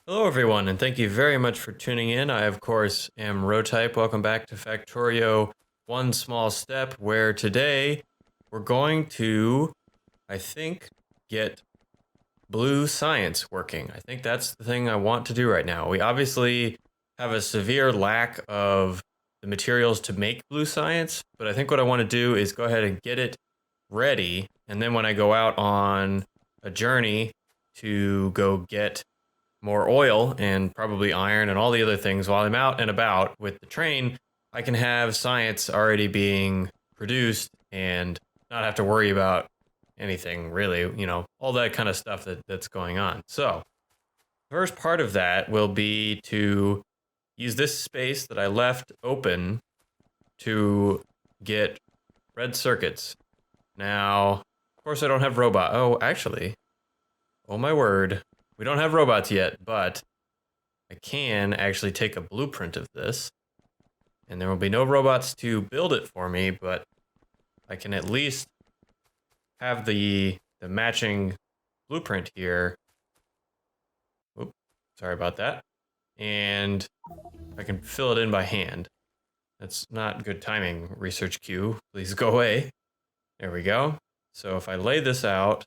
Hello, everyone, and thank you very much for tuning in. I, of course, am Rotype. Welcome back to Factorio One Small Step, where today we're going to, I think, get blue science working. I think that's the thing I want to do right now. We obviously have a severe lack of the materials to make blue science, but I think what I want to do is go ahead and get it ready, and then when I go out on a journey to go get more oil and probably iron and all the other things while I'm out and about with the train, I can have science already being produced and not have to worry about anything really, all that kind of stuff that's going on. So, the first part of that will be to use this space that I left open to get red circuits. Now, of course, I don't have robot. Oh, actually, oh my word, we don't have robots yet, but I can actually take a blueprint of this, and there will be no robots to build it for me, but I can at least have the matching blueprint here. Oops, sorry about that. And I can fill it in by hand. That's not good timing, research queue. Please go away. There we go. So if I lay this out,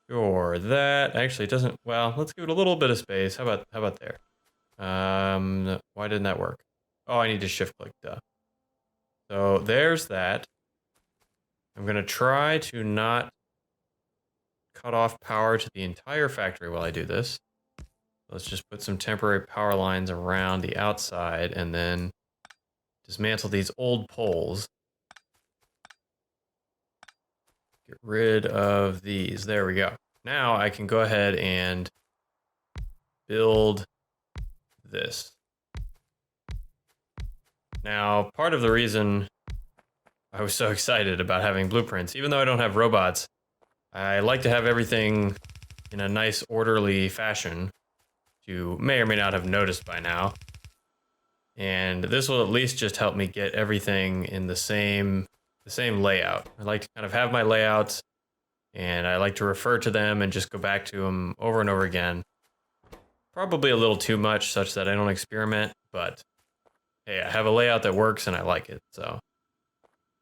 sure, that actually doesn't, well, let's give it a little bit of space. How about there? Why didn't that work? Oh, I need to shift click, duh. So there's that. I'm gonna try to not cut off power to the entire factory while I do this. Let's just put some temporary power lines around the outside and then dismantle these old poles. Get rid of these. There we go. Now I can go ahead and build this. Now, part of the reason I was so excited about having blueprints, even though I don't have robots, I like to have everything in a nice orderly fashion. You may or may not have noticed by now. And this will at least just help me get everything in the same layout. I like to kind of have my layouts, and I like to refer to them and just go back to them over and over again. Probably a little too much such that I don't experiment, but hey, I have a layout that works and I like it. So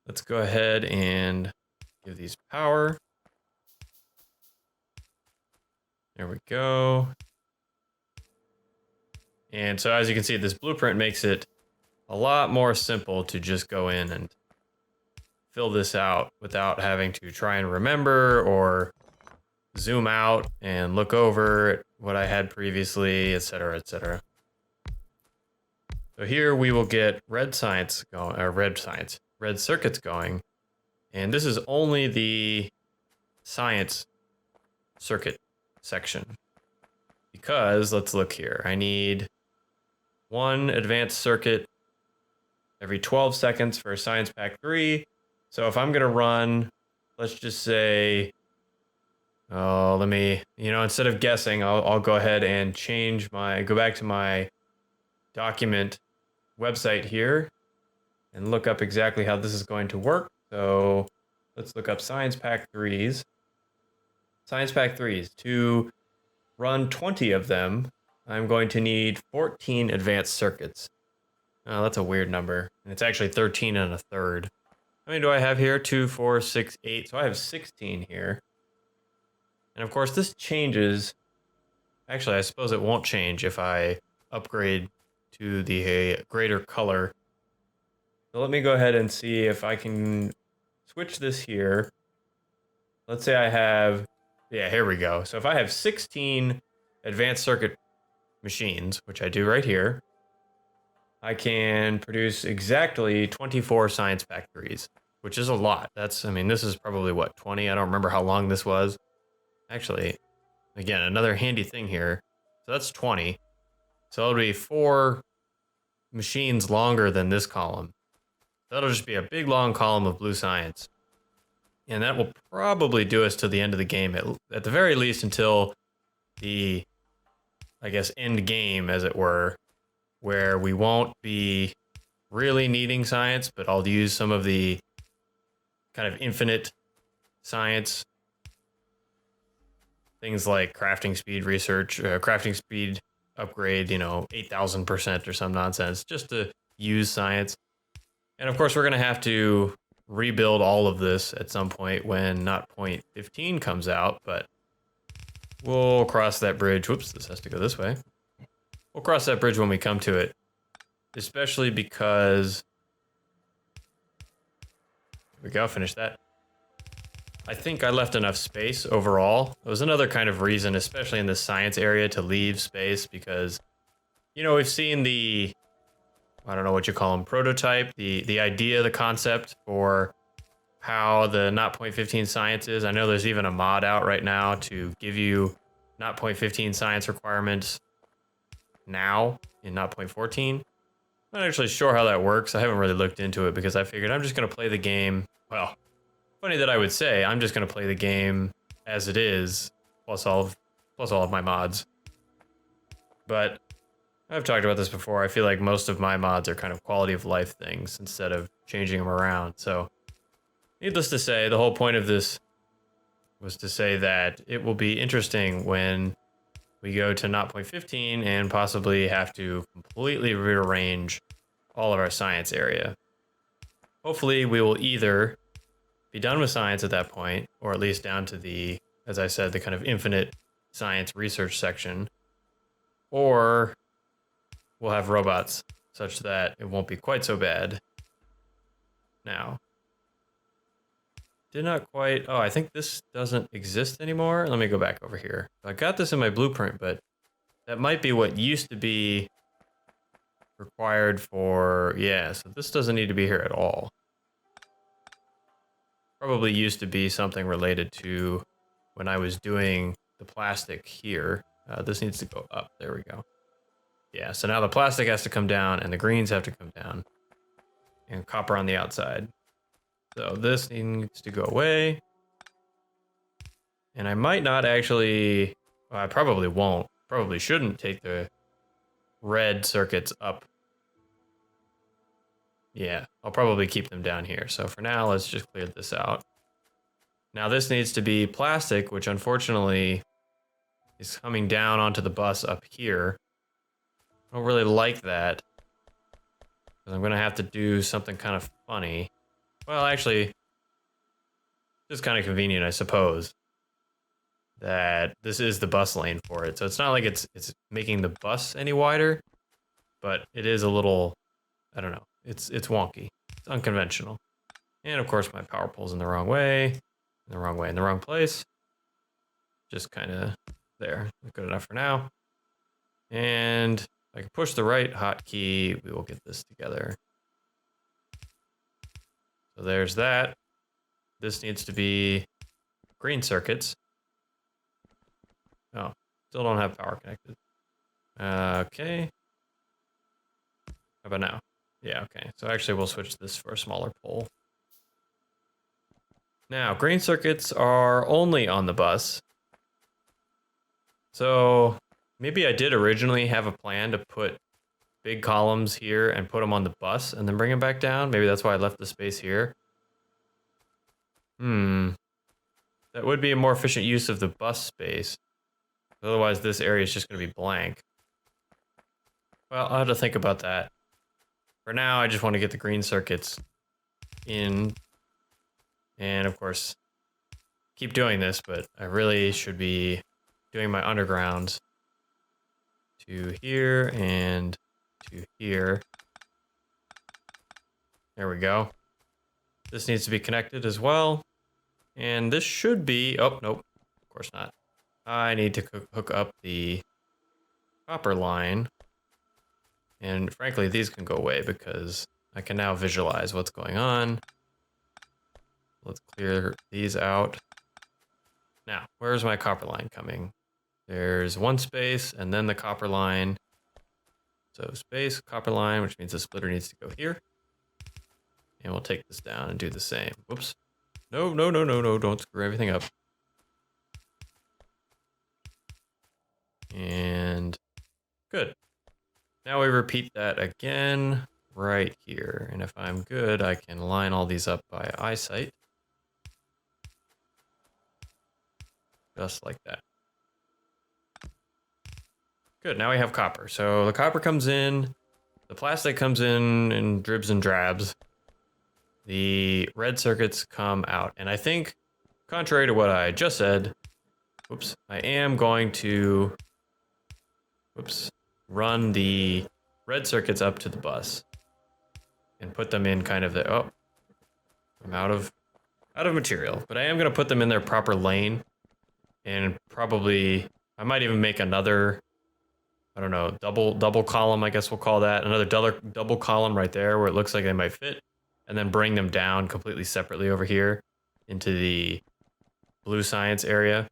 let's go ahead and give these power. There we go. And so as you can see, this blueprint makes it a lot more simple to just go in and fill this out without having to try and remember or zoom out and look over at what I had previously, etc., etc. So here we will get red circuits going. And this is only the science circuit section. Because, let's look here, I need one advanced circuit every 12 seconds for Science Pack 3. So if I'm going to run, let's just say, let me, instead of guessing, I'll go ahead and go back to my document website here and look up exactly how this is going to work. So let's look up Science Pack 3s. Science Pack 3s. To run 20 of them, I'm going to need 14 advanced circuits. Oh, that's a weird number. And it's actually 13 and a third. How many do I have here? 2, 4, 6, 8. So I have 16 here. And of course, this changes. Actually, I suppose it won't change if I upgrade to the greater color. So let me go ahead and see if I can switch this here. Let's say I have, yeah, here we go. So if I have 16 advanced circuit machines, which I do right here, I can produce exactly 24 Science Pack 3s, which is a lot. This is probably what, 20? I don't remember how long this was. Actually, again, another handy thing here. So that's 20. So it'll be 4 machines longer than this column. That'll just be a big long column of blue science. And that will probably do us to the end of the game, at the very least until the, I guess, end game, as it were, where we won't be really needing science, but I'll use some of the kind of infinite science things like crafting speed research, crafting speed upgrade, 8,000% or some nonsense, just to use science. And of course, we're going to have to rebuild all of this at some point when not point 15 comes out, but we'll cross that bridge. Whoops, this has to go this way. We'll cross that bridge when we come to it, especially because... Here we go, finish that. I think I left enough space overall. It was another kind of reason, especially in the science area, to leave space because, we've seen the, I don't know what you call them, prototype, the idea, the concept for how the not point 15 science is. I know there's even a mod out right now to give you not point 15 science requirements now in not point 14. I'm not actually sure how that works. I haven't really looked into it because I figured I'm just going to play the game. Well, funny that I would say I'm just going to play the game as it is, plus all of my mods. But I've talked about this before. I feel like most of my mods are kind of quality of life things instead of changing them around. So needless to say, the whole point of this was to say that it will be interesting when we go to not point 15 and possibly have to completely rearrange all of our science area. Hopefully we will either be done with science at that point, or at least down to the, as I said, the kind of infinite science research section, or we'll have robots such that it won't be quite so bad. Now, did not quite, I think this doesn't exist anymore. Let me go back over here. I got this in my blueprint, but that might be what used to be required for, yeah, so this doesn't need to be here at all. Probably used to be something related to when I was doing the plastic here. This needs to go up. There we go. Yeah, so now the plastic has to come down and the greens have to come down. And copper on the outside. So this needs to go away. And I might not actually... Well, I probably won't. Probably shouldn't take the red circuits up. Yeah, I'll probably keep them down here. So for now, let's just clear this out. Now this needs to be plastic, which unfortunately is coming down onto the bus up here. I don't really like that. Because I'm going to have to do something kind of funny. Well, actually, it's kind of convenient, I suppose, that this is the bus lane for it. So it's not like it's making the bus any wider, but it is a little, I don't know. It's wonky. It's unconventional. And of course my power pole's in the wrong way. In the wrong way, in the wrong place. Just kind of there. Good enough for now. And if I can push the right hotkey, we will get this together. So there's that. This needs to be green circuits. Oh, still don't have power connected. Okay. How about now? Yeah, okay. So actually we'll switch this for a smaller pole. Now, green circuits are only on the bus. So maybe I did originally have a plan to put big columns here and put them on the bus and then bring them back down. Maybe that's why I left the space here. That would be a more efficient use of the bus space. Otherwise, this area is just going to be blank. Well, I'll have to think about that. For now, I just want to get the green circuits in. And of course, keep doing this, but I really should be doing my undergrounds to here and to here. There we go. This needs to be connected as well. And this should be, oh, nope, of course not. I need to hook up the copper line. And frankly, these can go away because I can now visualize what's going on. Let's clear these out. Now, where's my copper line coming? There's one space and then the copper line. So space, copper line, which means the splitter needs to go here. And we'll take this down and do the same. Whoops. No, no, no, no, no, don't screw everything up. And good. Now we repeat that again right here. And if I'm good, I can line all these up by eyesight. Just like that. Good, now we have copper. So the copper comes in, the plastic comes in dribs and drabs. The red circuits come out. And I think, contrary to what I just said, whoops, I am going to, whoops, run the red circuits up to the bus and put them in kind of the, oh, I'm out of material, but I am going to put them in their proper lane and probably, I might even make another, I don't know, double column, I guess we'll call that, another double column right there where it looks like they might fit, and then bring them down completely separately over here into the blue science area.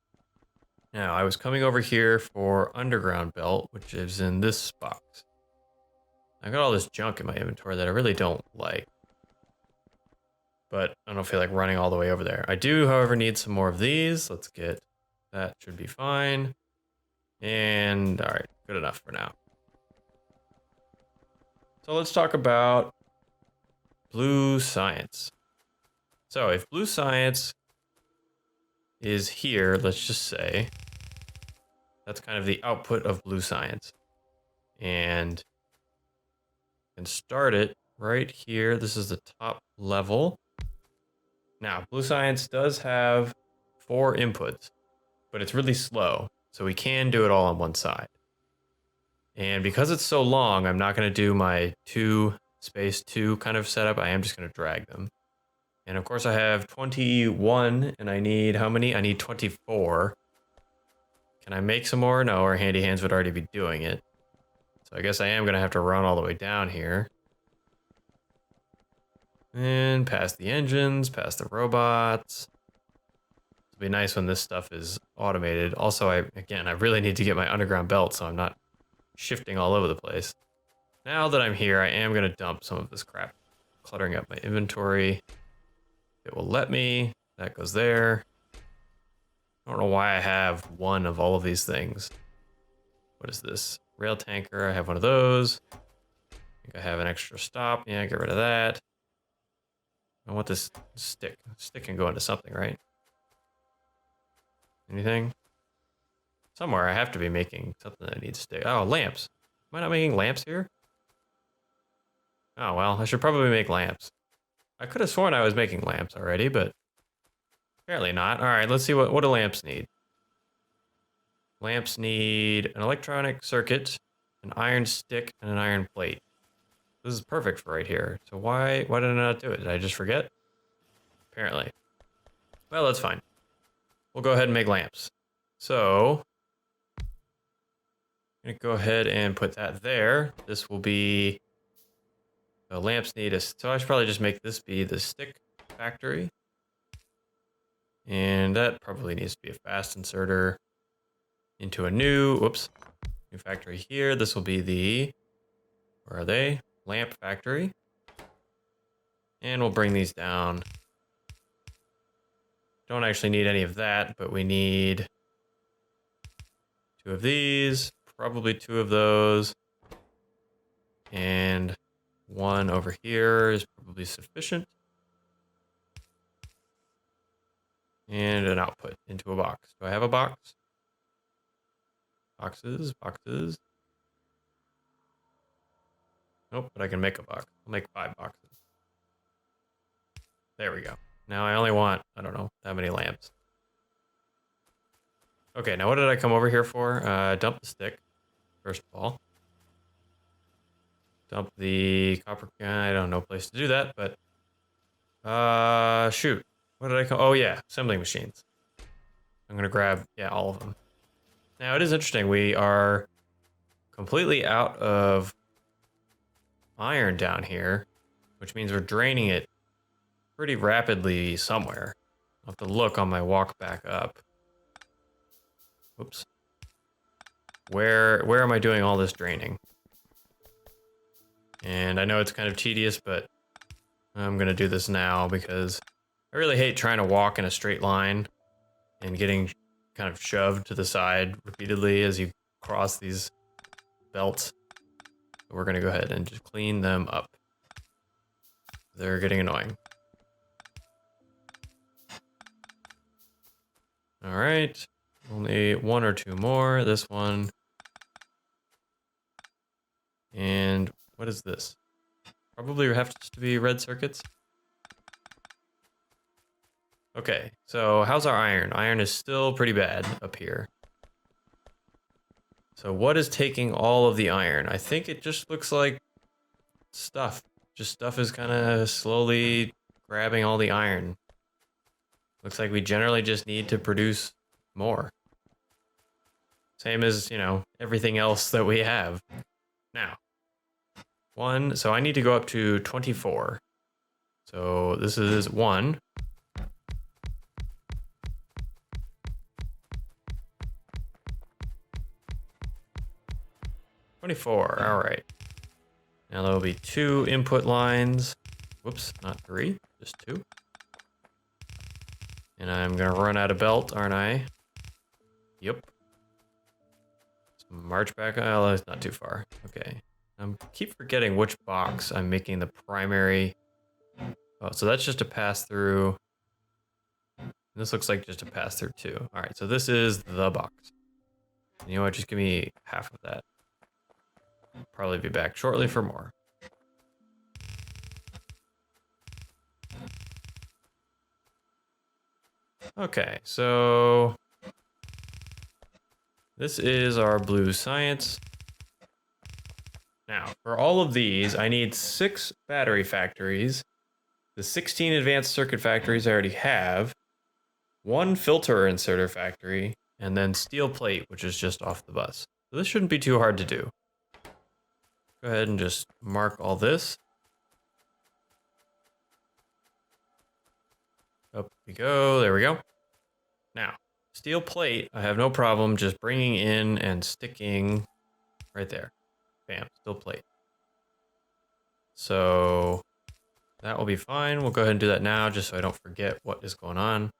Now, I was coming over here for underground belt, which is in this box. I got all this junk in my inventory that I really don't like, but I don't feel like running all the way over there. I do, however, need some more of these. Let's get, that should be fine. And all right, good enough for now. So let's talk about blue science. So if blue science is here, let's just say, that's kind of the output of blue science. And can start it right here. This is the top level. Now, blue science does have 4 inputs, but it's really slow. So we can do it all on one side. And because it's so long, I'm not going to do my 2 space 2 kind of setup. I am just going to drag them. And of course I have 21 and I need how many? I need 24. Can I make some more? No, our handy hands would already be doing it. So I guess I am going to have to run all the way down here. And past the engines, past the robots. It'll be nice when this stuff is automated. Also, I really need to get my underground belt so I'm not shifting all over the place. Now that I'm here, I am going to dump some of this crap. Cluttering up my inventory. It will let me. That goes there. I don't know why I have one of all of these things. What is this? Rail tanker. I have one of those. I think I have an extra stop. Yeah, get rid of that. I want this stick. Stick can go into something, right? Anything? Somewhere I have to be making something that needs stick. Oh, lamps. Am I not making lamps here? Oh, well, I should probably make lamps. I could have sworn I was making lamps already, but apparently not. All right, let's see what do lamps need. Lamps need an electronic circuit, an iron stick, and an iron plate. This is perfect for right here. So why did I not do it? Did I just forget? Apparently. Well, that's fine. We'll go ahead and make lamps. So I'm gonna go ahead and put that there. This will be, the lamps need a, so I should probably just make this be the stick factory. And that probably needs to be a fast inserter into a new factory here. This will be the, where are they? Lamp factory. And we'll bring these down. Don't actually need any of that, but we need 2 of these, probably 2 of those. And 1 over here is probably sufficient. And an output into a box. Do I have a box? Boxes. Nope, but I can make a box. I'll make 5 boxes. There we go. Now I only want, I don't know, that many lamps. Okay, now what did I come over here for? Dump the stick, first of all. Dump the copper, I don't know place to do that, but shoot. What did I come, oh yeah, assembling machines. I'm gonna grab, yeah, all of them. Now it is interesting, we are completely out of iron down here, which means we're draining it pretty rapidly somewhere. I'll have to look on my walk back up. Whoops. Where am I doing all this draining? And I know it's kind of tedious, but I'm gonna do this now because I really hate trying to walk in a straight line and getting kind of shoved to the side repeatedly as you cross these belts. We're gonna go ahead and just clean them up. They're getting annoying. All right, only 1 or 2 more. This one And what is this? Probably have to be red circuits. Okay, so how's our iron? Iron is still pretty bad up here. So what is taking all of the iron? I think it just looks like stuff. Just stuff is kind of slowly grabbing all the iron. Looks like we generally just need to produce more. Same as, everything else that we have. Now, so I need to go up to 24. So this is 1. $24, all right. Now there'll be 2 input lines. Whoops, not 3, just 2. And I'm gonna run out of belt, aren't I? Yep. March back. Oh, that's not too far. Okay. I keep forgetting which box I'm making the primary. Oh, so that's just a pass through. This looks like just a pass through too. All right, so this is the box. You know what? Just give me half of that. I'll probably be back shortly for more. Okay, so this is our blue science. Now, for all of these, I need 6 battery factories. The 16 advanced circuit factories I already have. 1 filter inserter factory, and then steel plate, which is just off the bus. So this shouldn't be too hard to do. Go ahead and just mark all this. Up we go, there we go. Now, steel plate, I have no problem just bringing in and sticking right there. Bam, steel plate. So that will be fine. We'll go ahead and do that now just so I don't forget what is going on.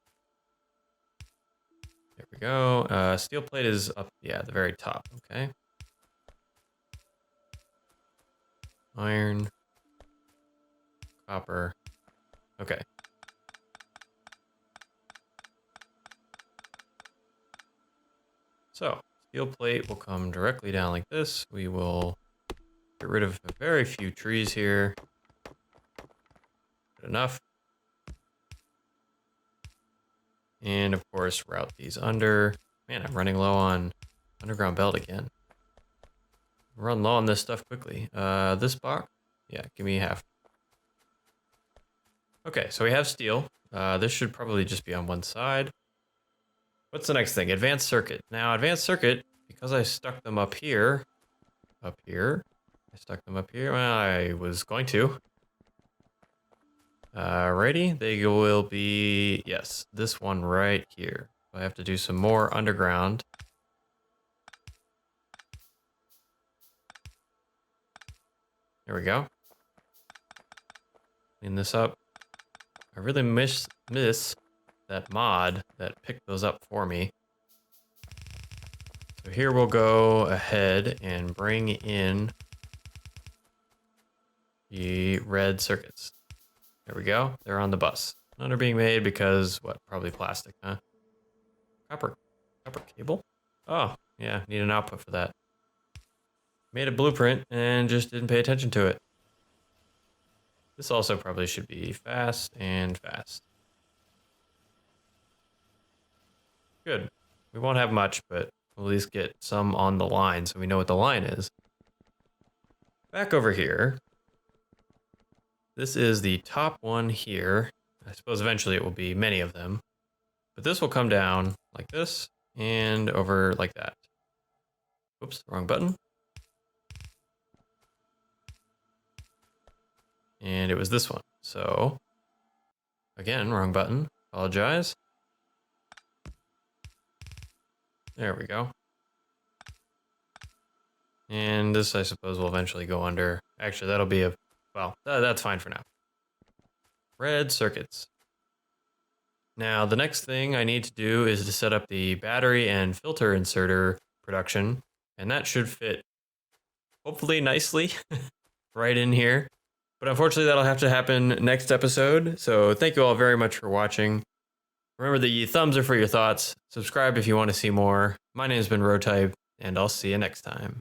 There we go. Steel plate is up, at the very top, okay. Iron. Copper. Okay. So, steel plate will come directly down like this. We will get rid of a very few trees here. Good enough. And of course, route these under. Man, I'm running low on underground belt again. Run low on this stuff quickly. This box? Yeah, give me half. Okay, so we have steel. This should probably just be on one side. What's the next thing? Advanced circuit. Now, advanced circuit, because I stuck them up here. I stuck them up here. Well, I was going to. Ready? They will be, yes, this one right here. I have to do some more underground. There we go. Clean this up. I really miss that mod that picked those up for me. So here we'll go ahead and bring in the red circuits. There we go. They're on the bus. None are being made because, what? Probably plastic, huh? Copper cable? Oh, yeah, need an output for that. Made a blueprint and just didn't pay attention to it. This also probably should be fast and fast. Good. We won't have much, but we'll at least get some on the line so we know what the line is. Back over here. This is the top one here. I suppose eventually it will be many of them. But this will come down like this and over like that. Oops, wrong button. And it was this one. So, again, wrong button. Apologize. There we go. And this, I suppose, will eventually go under. Actually, that'll be that's fine for now. Red circuits. Now, the next thing I need to do is to set up the battery and filter inserter production. And that should fit, hopefully, nicely right in here. But unfortunately, that'll have to happen next episode. So thank you all very much for watching. Remember the thumbs are for your thoughts. Subscribe if you want to see more. My name's been Rotype, and I'll see you next time.